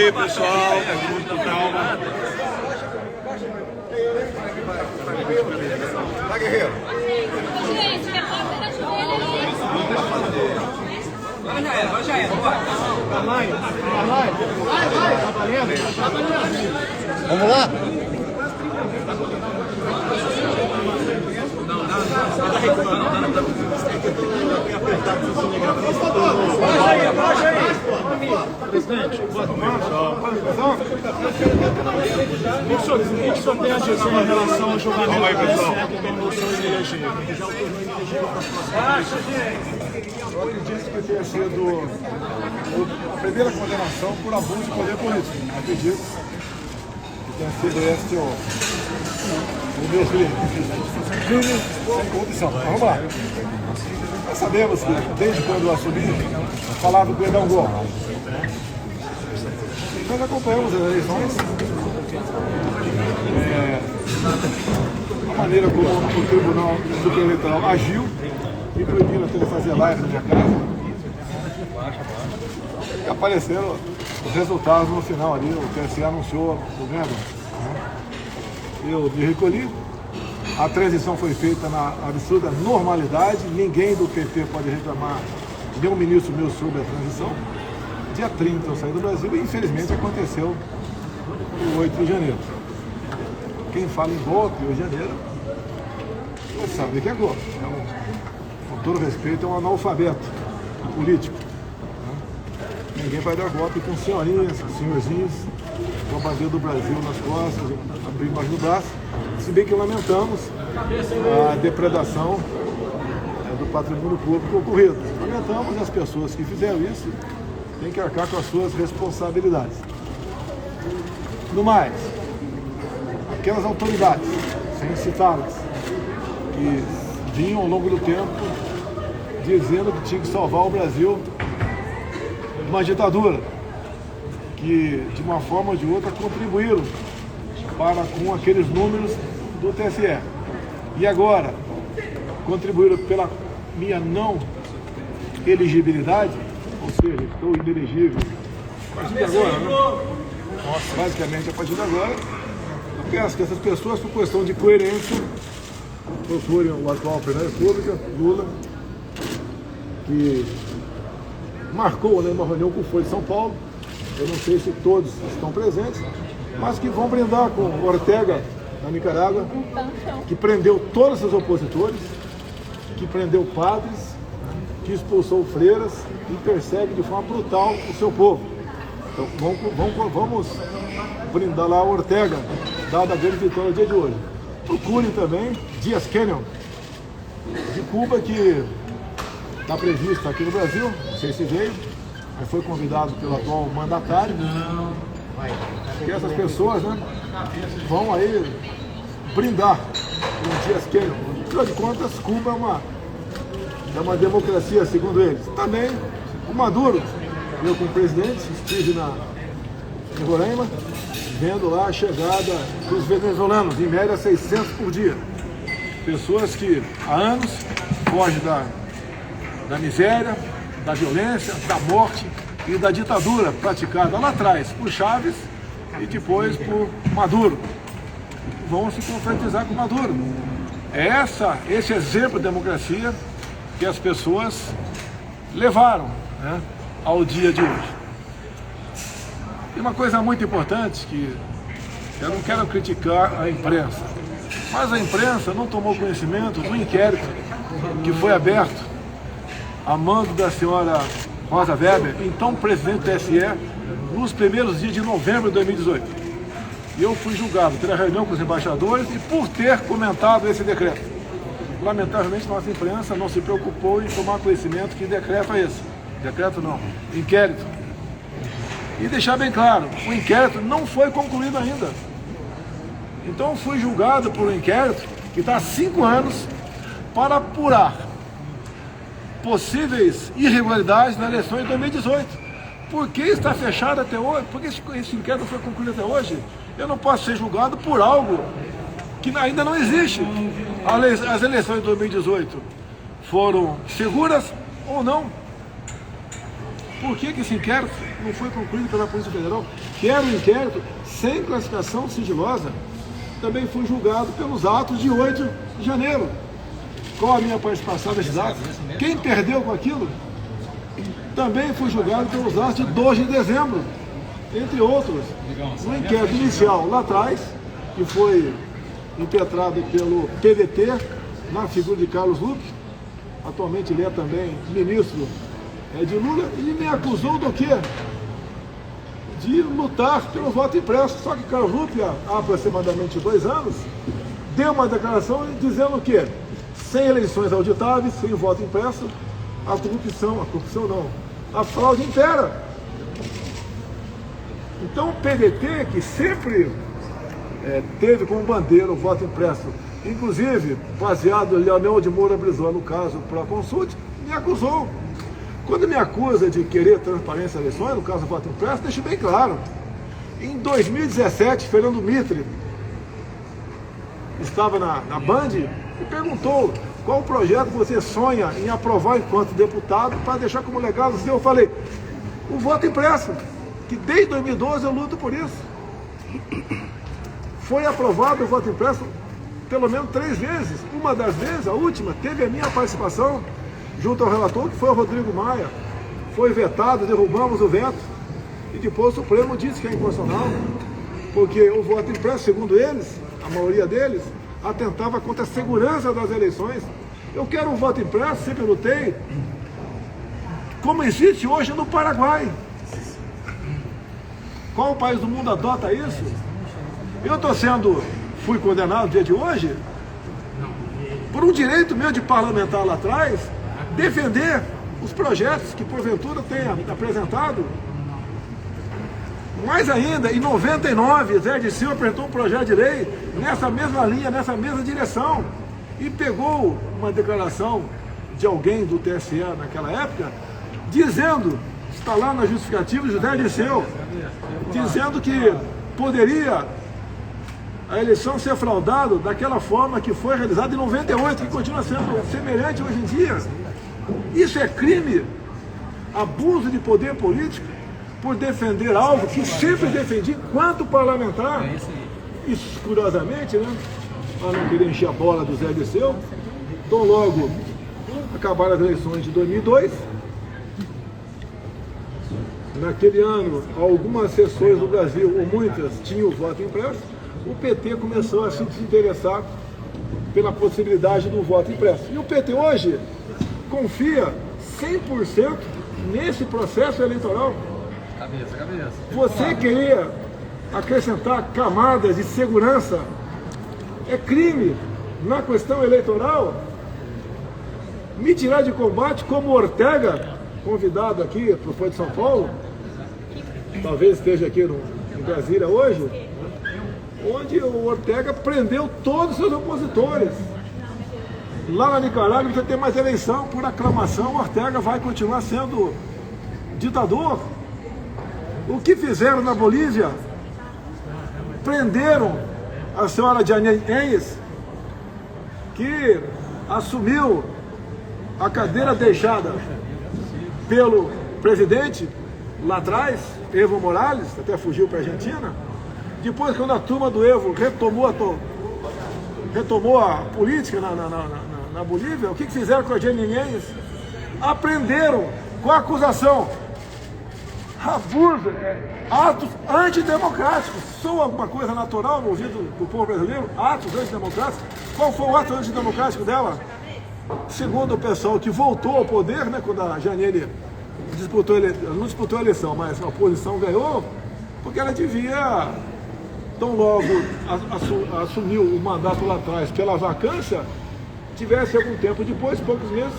aí, pessoal. Com calma. Tá, guerreiro? Gente, que a porta da chuveira ali. Agora já era, vai. Vamos lá? Presidente, boa tarde. O que o senhor tem a dizer em relação ao julgamento do TSE que condenou o senhor inelegível? Eu acredito que tenha sido a primeira condenação por abuso de poder político. Acredito que tenha sido este o meu crime sem corrupção. Vamos lá. Nós sabemos que, desde quando eu assumi, falava que ia dar um golpe. Nós acompanhamos as eleições. A maneira como o Tribunal Superior Eleitoral agiu, me proibiram até de fazer live na minha casa. E apareceram os resultados no final ali, o TSE anunciou o ganhador. Eu me recolhi, a transição foi feita na absurda normalidade, ninguém do PT pode reclamar, nenhum ministro meu sobre a transição. Dia 30 eu saí do Brasil e infelizmente aconteceu o 8 de janeiro. Quem fala em golpe hoje em janeiro, não sabe o que é golpe. Com todo respeito, é um analfabeto político. Ninguém vai dar golpe com senhorinhas, com senhorzinhos, com a bandeira do Brasil nas costas, abrir mais no braço. Se bem que lamentamos a depredação do patrimônio público ocorrido. Lamentamos as pessoas que fizeram isso, têm que arcar com as suas responsabilidades. No mais, aquelas autoridades, sem citá-las, que vinham ao longo do tempo dizendo que tinha que salvar o Brasil de uma ditadura, que de uma forma ou de outra contribuíram para com aqueles números do TSE. E agora, contribuíram pela minha não elegibilidade, ou seja, estou inelegível a partir de agora, né? Basicamente a partir de agora, eu peço que essas pessoas, por questão de coerência, procurem o atual presidente da República, Lula, que marcou, né, uma reunião com o Folha de São Paulo. Eu não sei se todos estão presentes, mas que vão brindar com Ortega, da Nicarágua, que prendeu todos os opositores, que prendeu padres, que expulsou freiras e persegue de forma brutal o seu povo. Então vamos brindar lá a Ortega, dada a grande vitória no dia de hoje. Procurem também Díaz-Canel, de Cuba, que está previsto aqui no Brasil, não sei se veio, mas foi convidado pelo atual mandatário. Que essas pessoas, né, vão aí brindar com o Díaz-Canel. Afinal de contas, Cuba é uma democracia, segundo eles. Também o Maduro, eu como presidente, estive em Roraima, vendo lá a chegada dos venezuelanos, em média 600 por dia. Pessoas que há anos fogem da miséria, da violência, da morte e da ditadura praticada lá atrás por Chávez e depois por Maduro. Vão se confraternizar com Maduro. É esse exemplo de democracia que as pessoas levaram, né, ao dia de hoje. E uma coisa muito importante, que eu não quero criticar a imprensa, mas a imprensa não tomou conhecimento do inquérito que foi aberto a mando da senhora Rosa Weber, então presidente do TSE, nos primeiros dias de novembro de 2018. E eu fui julgado pela reunião com os embaixadores e por ter comentado esse decreto. Lamentavelmente, nossa imprensa não se preocupou em tomar conhecimento que decreto é esse. Decreto não, inquérito. E deixar bem claro, o inquérito não foi concluído ainda. Então fui julgado por um inquérito que está há 5 anos para apurar possíveis irregularidades na eleição de 2018. Por que está fechado até hoje? Por que esse inquérito não foi concluído até hoje? Eu não posso ser julgado por algo que ainda não existe. As eleições de 2018 foram seguras ou não? Por que esse inquérito não foi concluído pela Polícia Federal? Que era um inquérito sem classificação sigilosa. Também fui julgado pelos atos de 8 de janeiro. Qual a minha participação nesses atos? Quem perdeu com aquilo? Também fui julgado pelos atos de 2 de dezembro, entre outros. No inquérito inicial lá atrás, que foi impetrado pelo PDT, na figura de Carlos Luque, atualmente ele é também ministro de Lula, e me acusou do quê? De lutar pelo voto impresso. Só que Carlos Luque, há aproximadamente 2 anos, deu uma declaração dizendo o quê? Sem eleições auditáveis, sem voto impresso, a corrupção não, a fraude impera. Então o PDT, que sempre teve como bandeira o voto impresso, inclusive baseado em Leonel de Moura Brizola, no caso Proconsult, me acusou. Quando me acusa de querer transparência nas eleições, no caso do voto impresso, deixo bem claro. Em 2017, Fernando Mitre estava na Band e perguntou qual o projeto você sonha em aprovar enquanto deputado para deixar como legado seu. Eu falei, o voto impresso, que desde 2012 eu luto por isso. Foi aprovado o voto impresso pelo menos 3 vezes. Uma das vezes, a última, teve a minha participação junto ao relator, que foi o Rodrigo Maia. Foi vetado, derrubamos o veto. E depois o Supremo disse que é inconstitucional, porque o voto impresso, segundo eles, a maioria deles, atentava contra a segurança das eleições. Eu quero um voto impresso, sempre lutei, como existe hoje no Paraguai. Qual país do mundo adota isso? Eu fui condenado no dia de hoje, por um direito meu de parlamentar lá atrás, defender os projetos que porventura tenha apresentado. Mais ainda, em 99, Zé Dirceu apresentou um projeto de lei nessa mesma linha, nessa mesma direção, e pegou uma declaração de alguém do TSE naquela época, dizendo, está lá na justificativa de José Dirceu, dizendo que poderia a eleição ser fraudada daquela forma que foi realizada em 98, que continua sendo semelhante hoje em dia. Isso é crime, abuso de poder político, por defender algo que sempre defendi enquanto parlamentar. Isso, curiosamente, né? Para não querer encher a bola do Zé Dirceu, então logo acabaram as eleições de 2002. Naquele ano, algumas seções do Brasil, ou muitas, tinham o voto impresso. O PT começou a se desinteressar pela possibilidade do voto impresso. E o PT hoje confia 100% nesse processo eleitoral. Cabeça. Você querer acrescentar camadas de segurança é crime na questão eleitoral. Me tirar de combate como Ortega, convidado aqui para o Folha de São Paulo, talvez esteja aqui em Brasília hoje, onde o Ortega prendeu todos os seus opositores. Lá na Nicarágua não precisa ter mais eleição, por aclamação, o Ortega vai continuar sendo ditador. O que fizeram na Bolívia? Prenderam a senhora Janine Áñez, que assumiu a cadeira deixada pelo presidente lá atrás, Evo Morales, até fugiu para a Argentina. Depois, quando a turma do Evo retomou a política na Bolívia, o que fizeram com a Janine Áñez? Aprenderam com a acusação. Abuso, atos antidemocráticos. São alguma coisa natural no ouvido do povo brasileiro? Atos antidemocráticos. Qual foi o ato antidemocrático dela? Segundo o pessoal que voltou ao poder, né, quando a Janine não disputou a eleição, mas a oposição ganhou, porque ela devia, tão logo assumiu o mandato lá atrás pela vacância, tivesse algum tempo depois, poucos meses,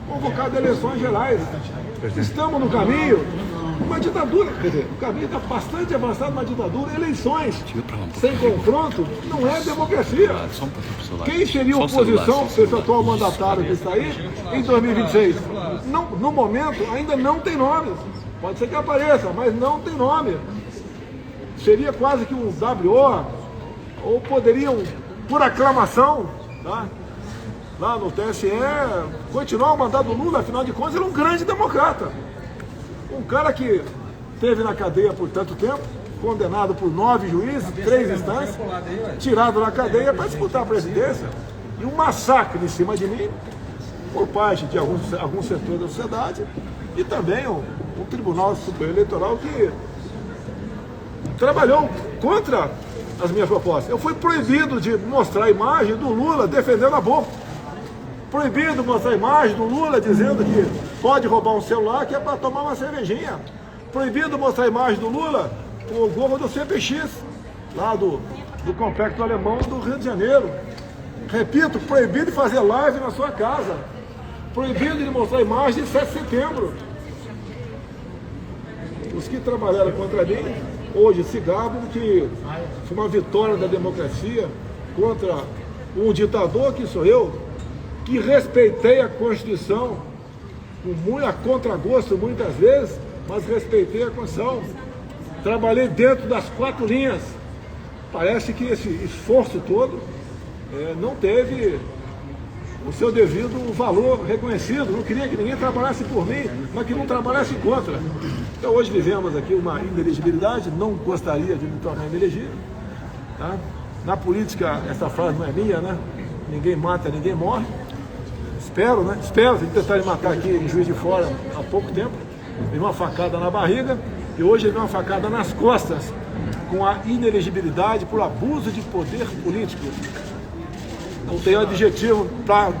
convocado eleições gerais. Estamos no caminho, uma ditadura, quer dizer, o caminho está bastante avançado, uma ditadura, eleições sem confronto não é democracia. Quem seria oposição para esse atual mandatário que está aí em 2026? Não, no momento ainda não tem nome, pode ser que apareça, mas não tem nome. Seria quase que um WO, ou poderiam, por aclamação, tá? Lá no TSE, continuar o mandato do Lula, afinal de contas, ele é um grande democrata. Um cara que esteve na cadeia por tanto tempo, condenado por 9 juízes, 3 instâncias, tirado da cadeia para disputar a presidência. E um massacre em cima de mim, por parte de alguns setores da sociedade, e também o Tribunal Superior Eleitoral que trabalhou contra as minhas propostas. Eu fui proibido de mostrar a imagem do Lula defendendo aborto. Proibido mostrar a imagem do Lula dizendo que pode roubar um celular que é para tomar uma cervejinha. Proibido mostrar a imagem do Lula com o gorro do CPX, lá do Complexo Alemão do Rio de Janeiro. Repito, proibido de fazer live na sua casa. Proibido de mostrar a imagem de 7 de setembro. Os que trabalharam contra mim, hoje se gabam que foi uma vitória da democracia contra um ditador que sou eu, que respeitei a Constituição, a contragosto muitas vezes, mas respeitei a Constituição. Trabalhei dentro das 4 linhas. Parece que esse esforço todo não teve o seu devido valor reconhecido. Não queria que ninguém trabalhasse por mim, mas que não trabalhasse contra. Então hoje vivemos aqui uma inelegibilidade, não gostaria de me tornar inelegível. Tá? Na política, essa frase não é minha, né? Ninguém mata, ninguém morre. Espero, né? Espero, tentar me matar aqui em Juiz de Fora há pouco tempo. Dei uma facada na barriga e hoje dei uma facada nas costas com a inelegibilidade por abuso de poder político. Não tenho adjetivo para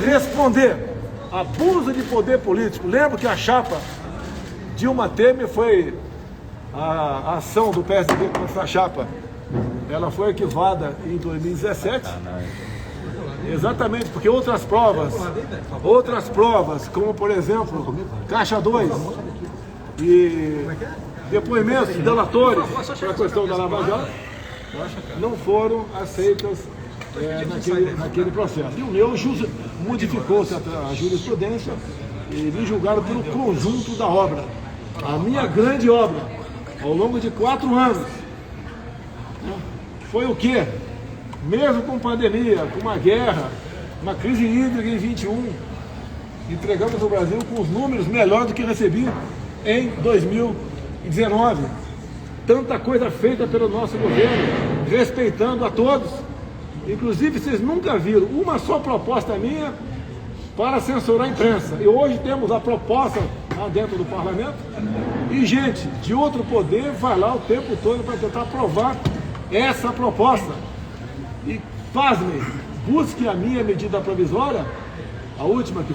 responder. Abuso de poder político. Lembro que a chapa Dilma Temer foi a ação do PSDB contra a chapa. Ela foi arquivada em 2017. Exatamente, porque outras provas, como por exemplo, Caixa 2 e depoimentos delatórios para a questão da Lava Jato, não foram aceitas naquele processo. E o meu modificou-se a jurisprudência e me julgaram pelo conjunto da obra. A minha grande obra, ao longo de 4 anos, foi o quê? Mesmo com pandemia, com uma guerra, uma crise hídrica em 21, entregamos o Brasil com os números melhores do que recebi em 2019. Tanta coisa feita pelo nosso governo, respeitando a todos. Inclusive, vocês nunca viram uma só proposta minha para censurar a imprensa. E hoje temos a proposta lá dentro do parlamento e gente de outro poder vai lá o tempo todo para tentar aprovar essa proposta. E, pasmem, busque a minha medida provisória, a última que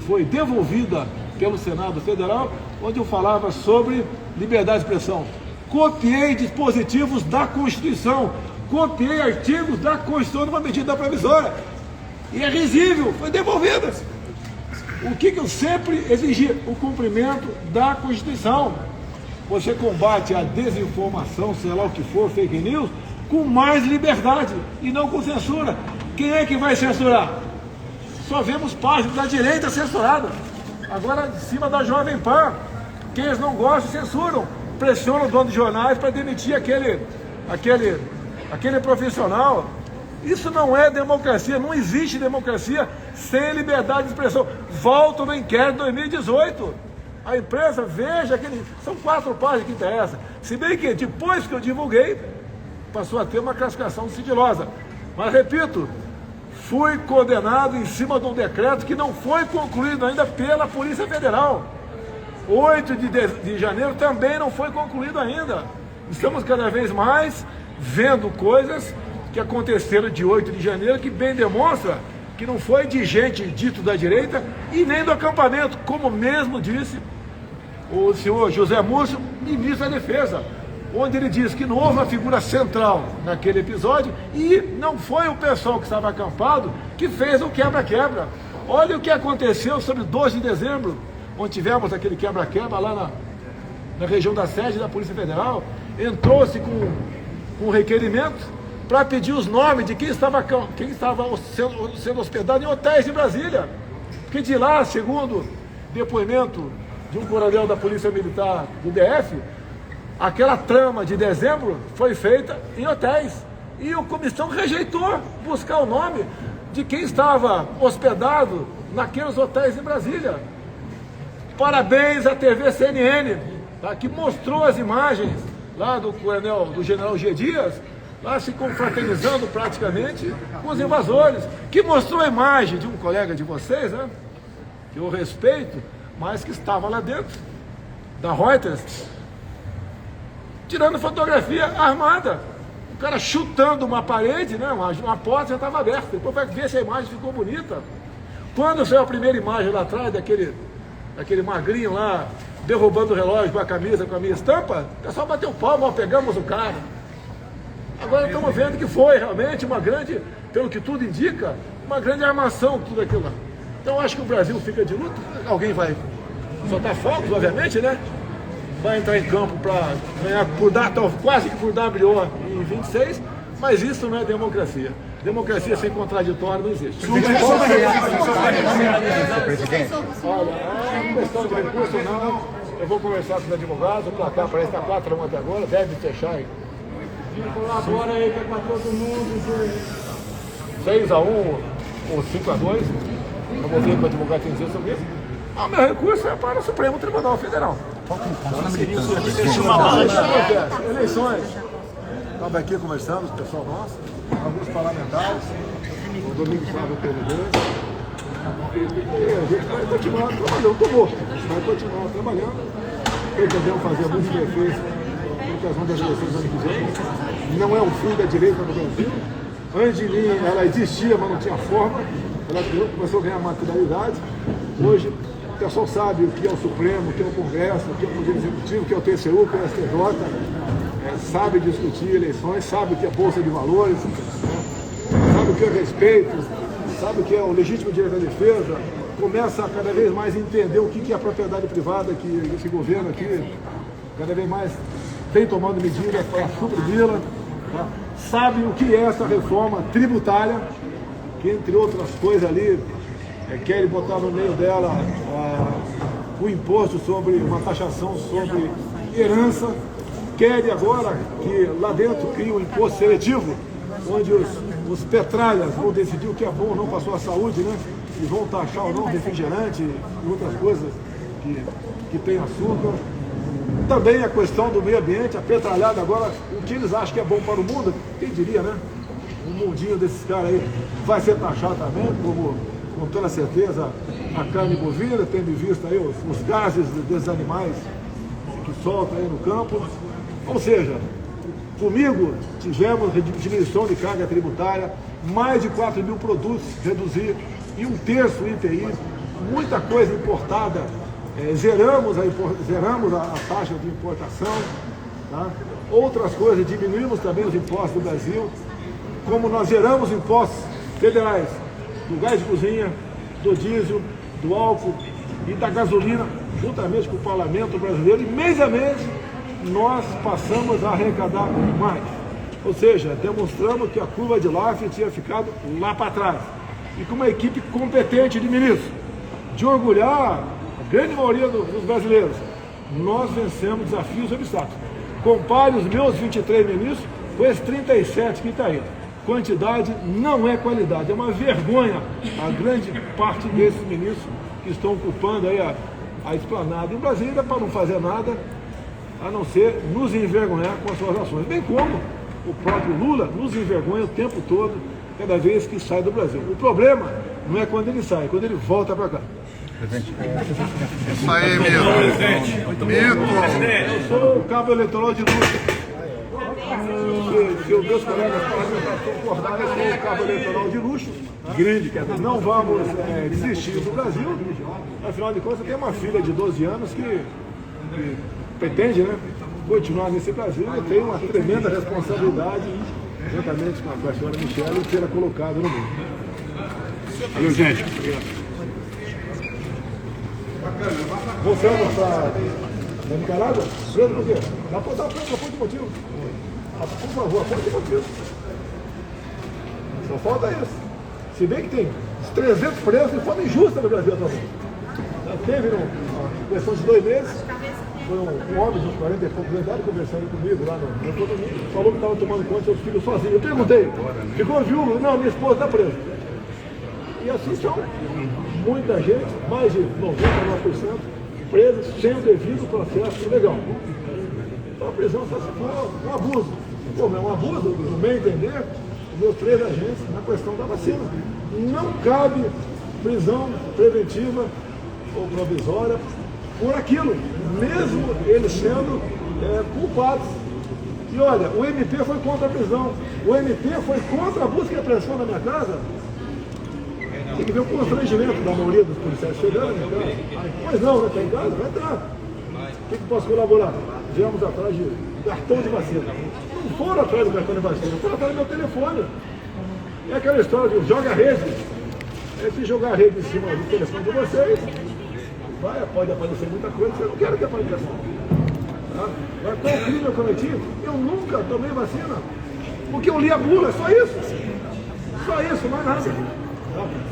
foi devolvida pelo Senado Federal, onde eu falava sobre liberdade de expressão. Copiei dispositivos da Constituição, copiei artigos da Constituição numa medida provisória. E é risível, foi devolvida. O que eu sempre exigi? O cumprimento da Constituição. Você combate a desinformação, sei lá o que for, fake news, com mais liberdade e não com censura. Quem é que vai censurar? Só vemos páginas da direita censurada. Agora, de cima da Jovem Pan, quem eles não gostam, censuram. Pressionam o dono de jornais para demitir aquele profissional. Isso não é democracia, não existe democracia sem liberdade de expressão. Volto no inquérito de 2018. A imprensa, veja, são 4 páginas que interessam. Se bem que depois que eu divulguei, passou a ter uma classificação sigilosa. Mas, repito, fui condenado em cima de um decreto que não foi concluído ainda pela Polícia Federal. 8 de janeiro também não foi concluído ainda. Estamos cada vez mais vendo coisas que aconteceram de 8 de janeiro que bem demonstra que não foi de gente dito da direita e nem do acampamento, como mesmo disse o senhor José Múcio, ministro da Defesa, onde ele diz que não houve uma figura central naquele episódio e não foi o pessoal que estava acampado que fez o quebra-quebra. Olha o que aconteceu sobre 12 de dezembro, onde tivemos aquele quebra-quebra lá na região da sede da Polícia Federal. Entrou-se com um requerimento para pedir os nomes de quem estava sendo hospedado em hotéis de Brasília. Porque de lá, segundo depoimento de um coronel da Polícia Militar do DF, aquela trama de dezembro foi feita em hotéis. E a comissão rejeitou buscar o nome de quem estava hospedado naqueles hotéis em Brasília. Parabéns à TV CNN, tá, que mostrou as imagens lá do general G. Dias, lá se confraternizando praticamente com os invasores, que mostrou a imagem de um colega de vocês, né, que eu respeito, mas que estava lá dentro, da Reuters, tirando fotografia armada. O cara chutando uma parede, né, uma porta já estava aberta. Depois vai ver se a imagem ficou bonita. Quando saiu a primeira imagem lá atrás, daquele magrinho lá, derrubando o relógio com a camisa, com a minha estampa, o pessoal bateu palma, ó, pegamos o cara. Agora estamos vendo que foi realmente uma grande, pelo que tudo indica, uma grande armação, tudo aquilo lá. Então acho que o Brasil fica de luto. Alguém vai soltar fogos, obviamente, né? Vai entrar em campo para ganhar quase que por WO em 26, mas isso não é democracia. Democracia sem contraditório não existe. Presidente. Olha, é questão de recurso não. Eu vou conversar com os advogados, o placar parece que está 4-1 até agora, deve fechar aí. Colabora aí que é para todo mundo. 6-1 ou 5-2. Eu vou ver o que o advogado tem a dizer sobre isso. O meu recurso é para o Supremo Tribunal Federal. Eleições. Estava aqui conversando com o pessoal nosso, alguns parlamentares, o Domingos Flávio presidente. A gente vai continuar trabalhando, a gente vai continuar trabalhando. Pretendemos fazer muitos defeitos por ocasião das eleições do ano que vem. Não é o fim da direita no Brasil. Antes de mim, ela existia, mas não tinha forma. Ela começou a ganhar materialidade. Hoje, o pessoal sabe o que é o Supremo, o que é o Congresso, o que é o Poder Executivo, o que é o TCU, o que é o STJ, sabe discutir eleições, sabe o que é Bolsa de Valores, sabe o que é respeito, sabe o que é o legítimo direito à defesa, começa a cada vez mais entender o que é a propriedade privada, que esse governo aqui cada vez mais tem tomando medidas para suprimi-la, tá? Sabe o que é essa reforma tributária, que entre outras coisas ali, querem botar no meio dela o imposto sobre uma taxação sobre herança, querem agora que lá dentro crie um imposto seletivo, onde os petralhas vão decidir o que é bom ou não para a sua saúde, né? E vão taxar ou não refrigerante e outras coisas que tem açúcar. Também a questão do meio ambiente, a petralhada agora, o que eles acham que é bom para o mundo, quem diria, né? O mundinho desses caras aí vai ser taxado também, como com toda certeza a carne bovina, tendo em vista aí os gases desses animais que soltam aí no campo. Ou seja, comigo tivemos diminuição de carga tributária, mais de 4 mil produtos reduzir e 1/3 IPI, muita coisa importada, zeramos a taxa de importação, tá? Outras coisas, diminuímos também os impostos do Brasil, como nós zeramos impostos federais do gás de cozinha, do diesel, do álcool e da gasolina, juntamente com o parlamento brasileiro, e mês a mês nós passamos a arrecadar mais. Ou seja, demonstramos que a curva de Laffer tinha ficado lá para trás. E com uma equipe competente de ministros, de orgulhar a grande maioria dos brasileiros, nós vencemos desafios e obstáculos. Compare os meus 23 ministros com esses 37 que está aí. Quantidade não é qualidade, é uma vergonha a grande parte desses ministros que estão ocupando aí a esplanada em Brasília para não fazer nada, a não ser nos envergonhar com as suas ações, bem como o próprio Lula nos envergonha o tempo todo, cada vez que sai do Brasil. O problema não é quando ele sai, é quando ele volta para cá. Isso aí, Mito. Eu sou o cabo eleitoral de luxo. Se os meus colegas concordarem, eu sou o cabo eleitoral de luxo. Grande, quer dizer, não vamos desistir do Brasil. Afinal de contas, eu tenho uma filha de 12 anos que pretende, né, continuar nesse Brasil. Eu tenho uma tremenda responsabilidade, juntamente com a senhora Michele, de ser colocado no mundo. Valeu, gente. Você não está na Nicarágua? Preso por quê? Dá para dar preso, por que motivo? Por favor, por que motivo? Só falta isso. Se bem que tem 300 presos de forma injusta no Brasil atualmente. Teve uma questão de 2 meses, foi um homem de 40 e poucos de idade conversando comigo lá no condomínio, falou que estava tomando conta dos seus filhos sozinho. Eu perguntei, ficou viúvo? Não, minha esposa está presa. E assim são muita gente, mais de 99%, presos sem o devido processo legal. Então a prisão só se for um abuso. Como é um abuso, no meu entender, os meus 3 agentes na questão da vacina. Não cabe prisão preventiva ou provisória por aquilo, mesmo eles sendo culpados. E olha, o MP foi contra a prisão, o MP foi contra a busca e apreensão na minha casa. Tem que ver o constrangimento da maioria dos policiais chegando na minha casa. Pois não, né? Está em casa? Vai entrar. O que posso colaborar? Viemos atrás de cartão de vacina. Não foram atrás do cartão de vacina, foram atrás do meu telefone. É aquela história de joga a rede. Se jogar a rede em cima do telefone de vocês, pode aparecer muita coisa que eu não quero que apareça. Tá? Mas qual crime eu cometi? Eu nunca tomei vacina. Porque eu li a bula, só isso. Só isso, mais nada. Tá?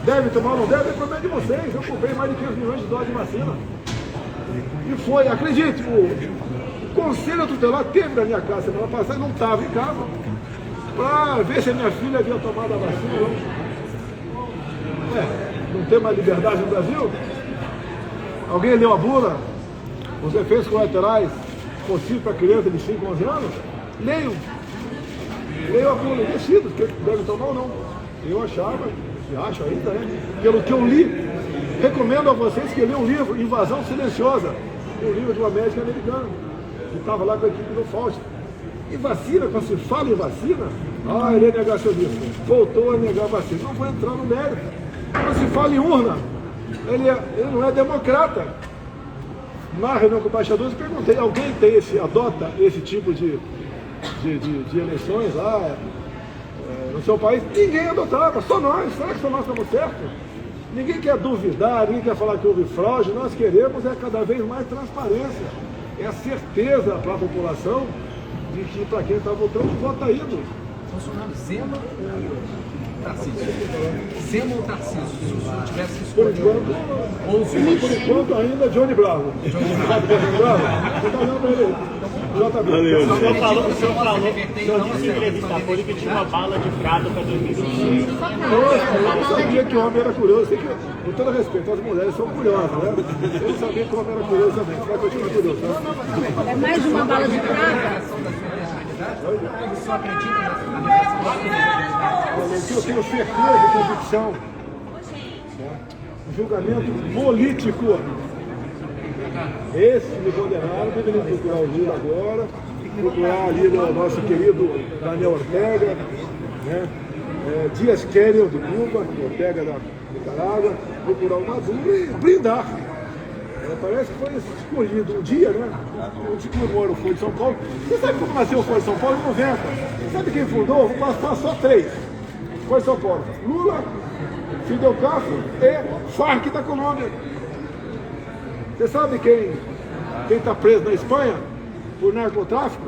Deve tomar ou não deve, é problema de vocês. Eu comprei mais de 500 milhões de doses de vacina. E foi, acredite, o Conselho Tutelar teve na minha casa semana passada, não estava em casa, para ver se a minha filha havia tomado a vacina ou não. Não tem mais liberdade no Brasil? Alguém leu a bula? Os efeitos colaterais possíveis para criança de 5 a 11 anos? Leiam a bula e decidam se deve tomar ou não. Eu achava, e acho ainda, pelo que eu li, recomendo a vocês que leiam o livro Invasão Silenciosa, o livro de uma médica americana, que estava lá com a equipe do Fausto. E vacina, quando se fala em vacina, ele é negacionista, voltou a negar a vacina. Não vou entrar no mérito. Quando se fala em urna, ele não é democrata. Na reunião com embaixadores, perguntei, alguém adota esse tipo de eleições lá no seu país? Ninguém adotava, só nós. Será que só nós estamos certos? Ninguém quer duvidar, ninguém quer falar que houve fraude. Nós queremos cada vez mais transparência. É a certeza para a população de que para quem está votando, vota indo. Funcionando Zema ou Tarcísio? Zema ou Tarcísio? Se o senhor tivesse que Por escolher enquanto, ainda Johnny Bravo. Sabe Johnny Bravo? Você está olhando para ele. O senhor falou, disse em entrevista pública que tinha uma bala de prata para 2025. Eu não sabia que o homem era curioso. Sei que, com todo respeito, as mulheres são curiosas, né? Eu não sabia que o homem era curioso também. Você vai continuar curioso, né? É mais uma bala de prata? Eu tenho certeza e convicção. Um julgamento político. Esse me condenaram, deveria procurar o Lula agora, procurar ali o nosso querido Daniel Ortega, né? Dias Canel de Cuba, Ortega da Nicarágua, procurar o Maduro e blindar. Parece que foi escolhido um dia, né? O que comemora o Folha de São Paulo. Você sabe como nasceu o Folha de São Paulo? Em 90. Sabe quem fundou? Vou passar só 3. Folha de São Paulo: Lula, Fidel Castro e Farc da Colômbia. Você sabe quem está preso na Espanha por narcotráfico?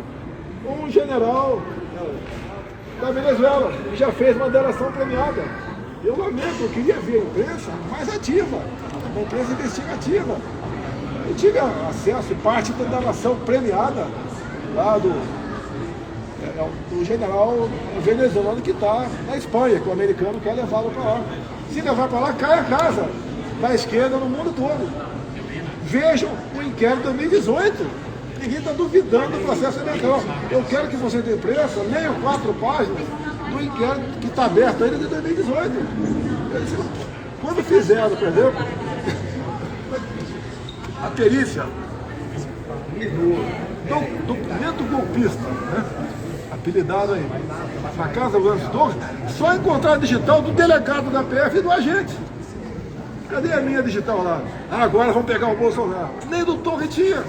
Um general da Venezuela, que já fez uma delação premiada. Eu lamento, eu queria ver a imprensa mais ativa, uma imprensa investigativa. Eu tive acesso e parte da delação premiada lá do general venezuelano que está na Espanha, que o americano quer levá-lo para lá. Se levar para lá, cai a casa da esquerda no mundo todo. Vejam o inquérito de 2018. Ninguém está duvidando do processo eleitoral. Eu quero que você de imprensa leiam 4 páginas do inquérito que está aberto ainda de 2018. Quando fizeram, por exemplo, a perícia no documento golpista, né? Apelidado aí, na casa do Lance Torres, só encontraram digital do delegado da PF e do agente. Cadê a minha digital lá? Agora vamos pegar o Bolsonaro. Nem do Torre tinha.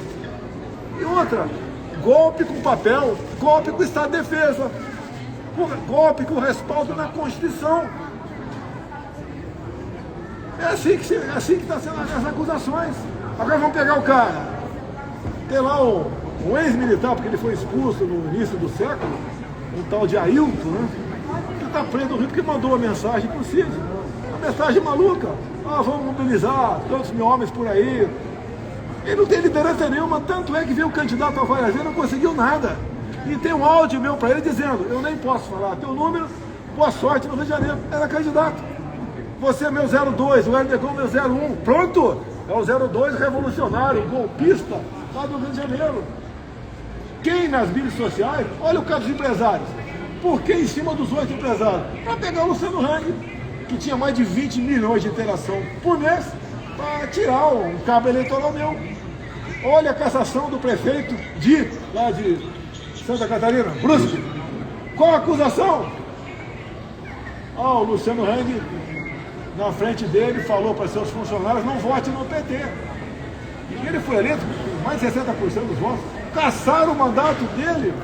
E outra, golpe com papel, golpe com Estado de Defesa, golpe com respaldo na Constituição. É assim que está sendo as acusações. Agora vamos pegar o cara. Tem lá um ex-militar, porque ele foi expulso no início do século, um tal de Ailton, né? Que está preso no Rio porque mandou uma mensagem para o Cid. Uma mensagem maluca. Vamos mobilizar tantos mil homens por aí. Ele não tem liderança nenhuma, tanto é que veio o candidato a várias vezes e não conseguiu nada. E tem um áudio meu para ele dizendo: eu nem posso falar teu número, boa sorte no Rio de Janeiro. Era candidato. Você é meu 02, o Ernegon meu 01. Pronto! É o 02 revolucionário, golpista, lá do Rio de Janeiro. Quem nas mídias sociais, olha o caso dos empresários. Por que em cima dos 8 empresários? Para pegar o Luciano Hang, que tinha mais de 20 milhões de interação por mês, para tirar um cabo eleitoral meu. Olha a cassação do prefeito lá de Santa Catarina, Brusque. Qual a acusação? O Luciano Hang, na frente dele, falou para seus funcionários, não vote no PT. E ele foi eleito com mais de 60% dos votos. Cassaram o mandato dele.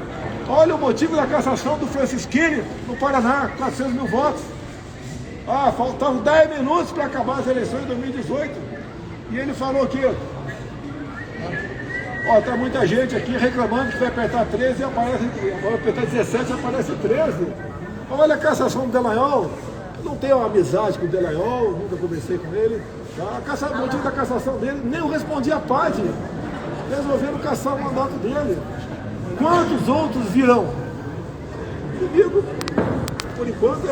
Olha o motivo da cassação do Francisquini no Paraná, 400 mil votos. Faltavam 10 minutos para acabar as eleições de 2018. E ele falou que tá muita gente aqui reclamando que vai apertar 13 e aparece, vai apertar 17 e aparece 13. Olha a cassação do Delanhol. Não tenho uma amizade com o Delanhol, nunca conversei com ele. O motivo da cassação dele, nem eu respondi a PAD. Resolveram caçar o mandato dele. Quantos outros virão? Comigo, por enquanto,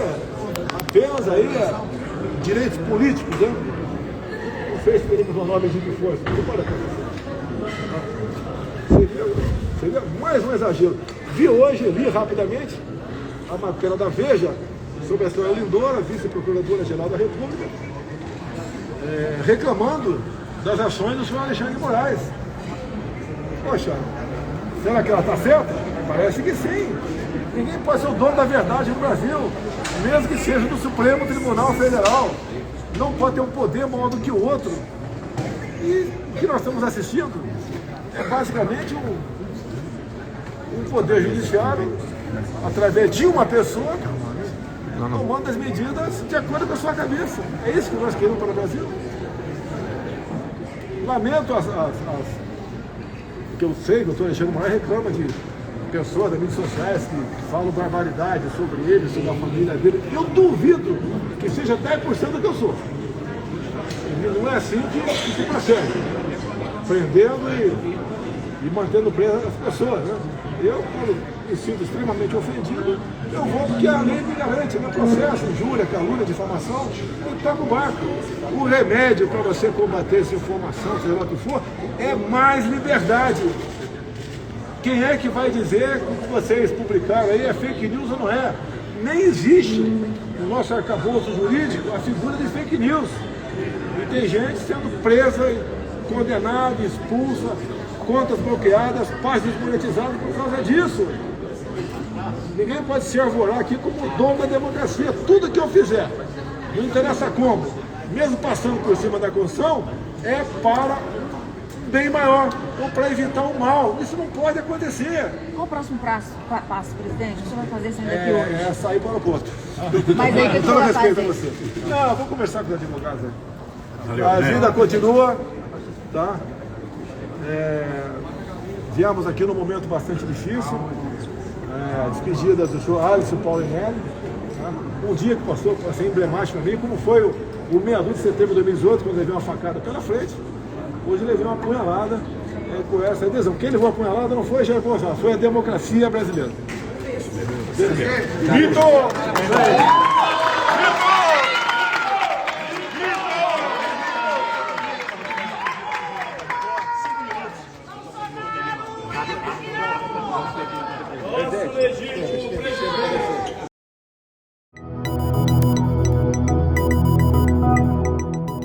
apenas aí direitos políticos, né? Não sei se teremos uma nova de força. Seria mais um exagero. Li rapidamente a matéria da Veja sobre a senhora Lindora, vice-procuradora-geral da República, reclamando das ações do senhor Alexandre de Moraes. Poxa, será que ela está certa? Parece que sim. Ninguém pode ser o dono da verdade no Brasil, mesmo que seja do Supremo Tribunal Federal. Não pode ter um poder maior do que o outro. E o que nós estamos assistindo é basicamente um poder judiciário, através de uma pessoa, tomando as medidas de acordo com a sua cabeça. É isso que nós queremos para o Brasil. Lamento que eu sei que o doutor Alexandre de Moraes reclama de pessoas das mídias sociais que falam barbaridade sobre ele, sobre a família dele. Eu duvido que seja 10% do que eu sou. E não é assim que se procede. Prendendo e mantendo presas as pessoas, né? Eu, quando me sinto extremamente ofendido, eu vou porque a lei me garante, meu processo, injúria, calúnia, difamação, e toco o barco. O remédio para você combater essa informação, seja lá o que for, é mais liberdade. Quem é que vai dizer que o que vocês publicaram aí é fake news ou não é? Nem existe no nosso arcabouço jurídico a figura de fake news. E tem gente sendo presa, condenada, expulsa, contas bloqueadas, páginas desmonetizadas por causa disso. Ninguém pode se arvorar aqui como dono da democracia. Tudo que eu fizer, não interessa como, mesmo passando por cima da Constituição, é para um bem maior, ou para evitar o mal. Isso não pode acontecer. Qual o próximo passo, presidente? O que você vai fazer saindo daqui hoje? É sair para o aeroporto. Mas aí o que você vai fazer? Você. Não, vou conversar com os advogados aí. A vida continua, tá? Viemos aqui num momento bastante difícil, despedida do senhor Alisson Paulinelli, tá? Um dia que passou para ser emblemático para mim, como foi o 6 de setembro de 2018, quando levei uma facada pela frente. Hoje levei uma apunhalada com essa adesão. Quem levou a apunhalada não foi Jair Bolsonaro, foi a democracia brasileira. Vitor!